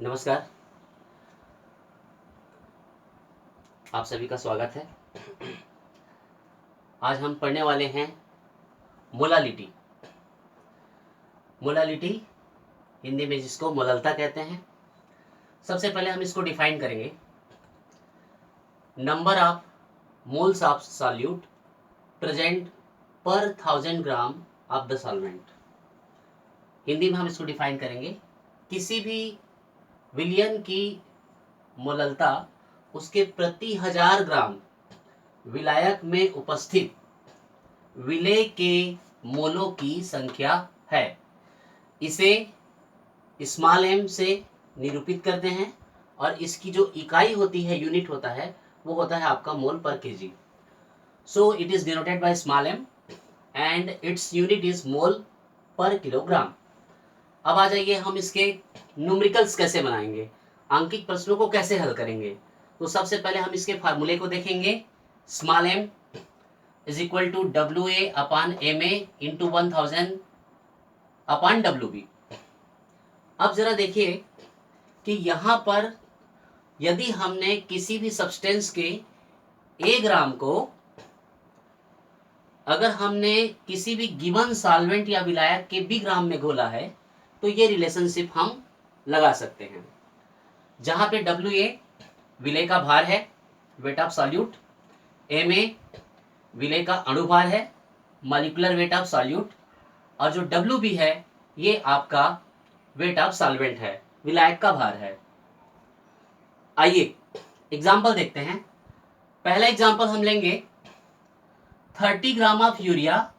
नमस्कार, आप सभी का स्वागत है। आज हम पढ़ने वाले हैं मोलालिटी। मोलालिटी हिंदी में जिसको मोललता कहते हैं। सबसे पहले हम इसको डिफाइन करेंगे। Number of moles of solute present पर 1000 gram of the solvent. Hindi में हम इसको डिफाइन करेंगे, किसी भी विलयन की मोललता उसके प्रति 1000 ग्राम विलायक में उपस्थित विलेय के मोलों की संख्या है। इसे स्मॉल एम से निरूपित करते हैं और इसकी जो इकाई होती है, यूनिट होता है, वो होता है आपका mole per KG. So it is denoted by small M and its unit is mole per kilogram. अब आ जाइए, हम इसके न्यूमेरिकल्स कैसे बनाएंगे, आंकिक प्रश्नों को कैसे हल करेंगे। तो सबसे पहले हम इसके फार्मूले को देखेंगे। Small M is equal to W A upon M A into 1000 upon W B. अब जरा देखिए कि यहाँ पर यदि हमने किसी भी सब्सटेंस के ए ग्राम को अगर हमने किसी भी गिवन सॉल्वेंट या विलायक के बी ग्राम में घोला है, तो ये रिलेशनशिप हम लगा सकते हैं। जहां पे डब्ल्यू ए विलेय का भार है, weight of solute, M A विलेय का अणुभार है, मॉलिक्यूलर वेट ऑफ सॉल्यूट, और जो डब्ल्यू बी है ये आपका वेट ऑफ सॉल्वेंट है, विलायक का भार है। आइए एग्जाम्पल देखते हैं। पहला एग्जाम्पल हम लेंगे, 30 gram of urea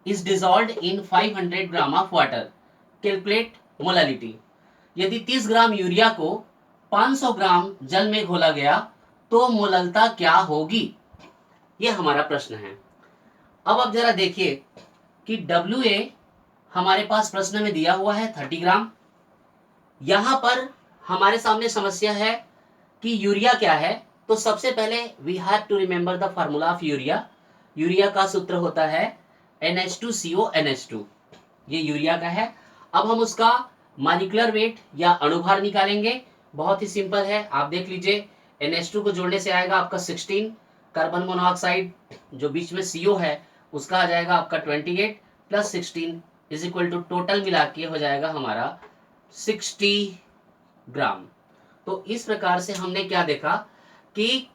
is dissolved in 500 gram of water, calculate molality. यदि 30 ग्राम यूरिया को 500 ग्राम जल में घोला गया तो मोललता क्या होगी, ये हमारा प्रश्न है। अब जरा देखिए कि डब्ल्यू ए हमारे पास प्रश्न में दिया हुआ है 30 ग्राम। यहां पर हमारे सामने समस्या है कि यूरिया क्या है। तो सबसे पहले we have to remember the formula of urea. Urea का सूत्र होता है NH2CO NH2, ये यूरिया का है। अब हम उसका मॉलिक्यूलर वेट या अणुभार निकालेंगे। बहुत ही सिंपल है, आप देख लीजिए। NH2 को जोड़ने से आएगा आपका 16, कार्बन मोनोऑक्साइड जो बीच में CO है उसका आ जाएगा आपका 28 plus 16 is equal to total मिला के हो जाएगा हमारा 60 ग्राम। तो इस प्रकार से हमने क्या देखा कि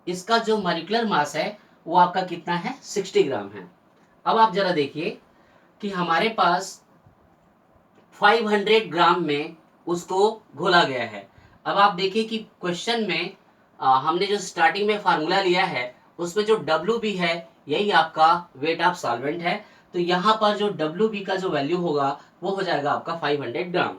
इसका जो मॉलिक्यूलर मास है वो आपका कितना है, 60 ग्राम है। अब आप जरा देखिए कि हमारे पास 500 ग्राम में उसको घोला गया है। अब आप देखिए कि क्वेश्चन में हमने जो स्टार्टिंग में फार्मूला लिया है उसमें जो डब्ल्यू बी है यही आपका वेट ऑफ सॉल्वेंट है। तो यहाँ पर जो डब्ल्यू बी का जो वैल्यू होगा वो हो जाएगा आपका 500 ग्राम।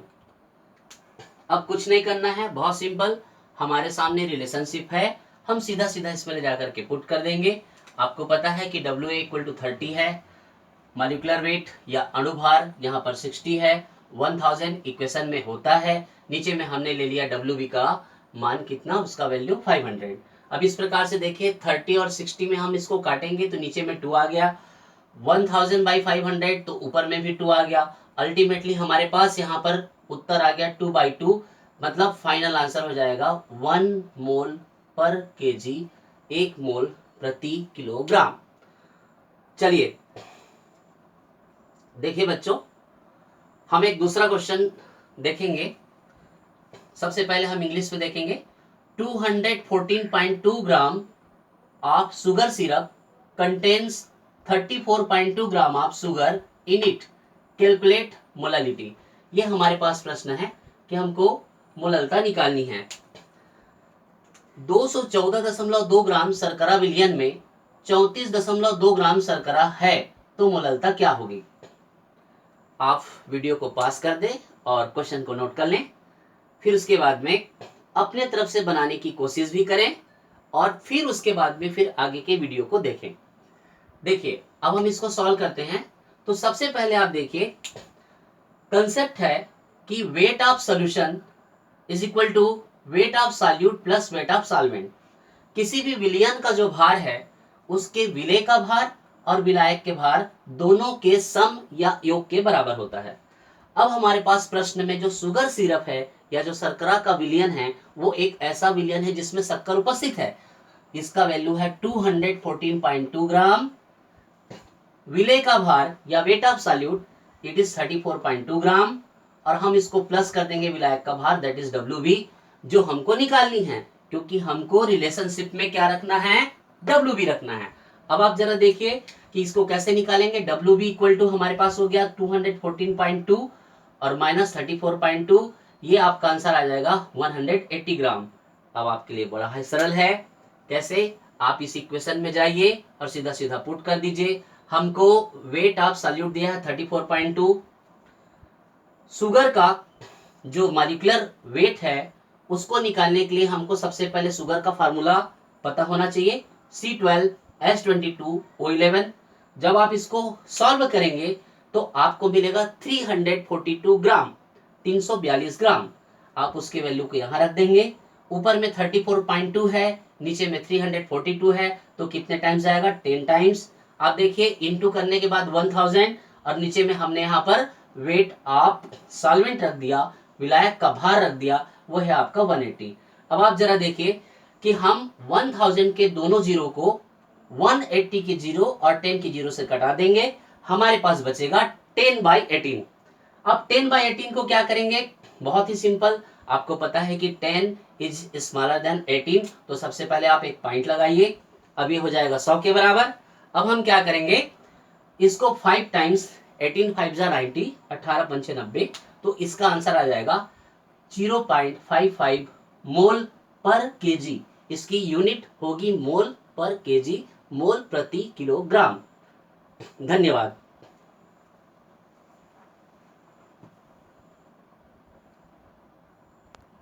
अब कुछ नहीं करना है, बहुत सिंपल, हमारे सामने रिलेशनशिप है, हम सीधा सीधा इसमें ले जाकर के पुट कर देंगे। आपको पता है कि डब्ल्यू ए इक्वल टू 30 है, मॉलिक्यूलर वेट या अणुभार यहाँ पर 60 है, 1000 इक्वेशन में होता है, नीचे में हमने ले लिया डब्ल्यू बी का मान कितना, उसका वैल्यू 500। अब इस प्रकार से देखिए 30 और 60 में हम इसको काटेंगे तो नीचे में 2 आ गया, 1000 बाई 500 तो ऊपर में भी 2 आ गया। अल्टीमेटली हमारे पास यहाँ पर उत्तर आ गया 2/2, मतलब फाइनल आंसर हो जाएगा 1 मोल पर केजी, 1 मोल प्रति किलोग्राम। चलिए देखिए बच्चों, हम एक दूसरा क्वेश्चन देखेंगे। सबसे पहले हम इंग्लिश में देखेंगे। 214.2 gram of sugar syrup contains 34.2 gram of sugar in it, calculate molality. ये हमारे पास प्रश्न है कि हमको मोललता निकालनी है। 214.2 ग्राम शर्करा विलयन में 34.2 ग्राम शर्करा है, तो मोललता क्या होगी। आप वीडियो को पास कर दें और क्वेश्चन को नोट कर लें, फिर उसके बाद में अपने तरफ से बनाने की कोशिश भी करें और फिर उसके बाद में फिर आगे के वीडियो को देखें। देखिए अब हम इसको सॉल्व करते हैं। तो सबसे पहले आप देखिए, कंसेप्ट है कि weight of solution is equal to weight of solute plus weight of solvent. किसी भी विलयन का जो भार है उसके विलेय का भार और विलायक के भार दोनों के सम या योग के बराबर होता है। अब हमारे पास प्रश्न में जो शुगर सिरप है या जो शर्करा का विलयन है वो एक ऐसा विलयन है जिसमें शक्कर उपस्थित है। इसका वैल्यू है 214.2 ग्राम। विलेय का भार या wait of solute it is 34.2 ग्राम, और हम इसको प्लस कर देंगे विलायक का भार दैट इज WB, जो हमको निकालनी है क्योंकि हमको रिलेशनशिप में क्या रखना है, WB रखना है। अब आप जरा देखिए कि इसको कैसे निकालेंगे। WB इक्वल टू हमारे पास हो गया 214.2 और माइनस 34.2, ये आपका आंसर आ जाएगा 180 ग्राम। अब आपके लिए बड़ा है सरल है, कैसे, आप इस इक्वेशन में जाइए और सीधा सीधा पुट कर दीजिए। हमको वेट ऑफ सॉल्यूट दिया है 34.2, शुगर का जो मॉलिक्यूलर वेट है उसको निकालने के लिए हमको सबसे पहले शुगर का फार्मूला पता होना चाहिए, C12H22O11। जब आप इसको सॉल्व करेंगे तो आपको मिलेगा 342 ग्राम, 342 ग्राम। आप उसके वैल्यू को यहाँ रख देंगे, ऊपर में 34.2 है, नीचे में 342 है, तो कितने टाइम्स आएगा, 10 टाइम्स। आप देखिए इंटू करने के बाद 1000 और नीचे में हमने यहाँ पर वेट ऑफ सॉल्वेंट रख दिया, विलायक का भार रख दिया, वो है आपका 180। अब आप जरा देखिए कि हम 1000 के दोनों जीरो को 180 के जीरो और 10 के जीरो से कटा देंगे, हमारे पास बचेगा 10/18। अब 10/18 को क्या करेंगे, बहुत ही सिंपल, आपको पता है कि 10 इज स्मॉलर देन 18, तो सबसे पहले आप एक पॉइंट लगाइए, अब ये हो जाएगा 100 के बराबर। अब हम क्या करेंगे, इसको 5 टाइम्स 18 5 जा 90, 18 पंचे 90, तो इसका आंसर आ जाएगा 0.55 मोल पर केजी। इसकी यूनिट होगी मोल पर केजी, मोल प्रति किलोग्राम। धन्यवाद।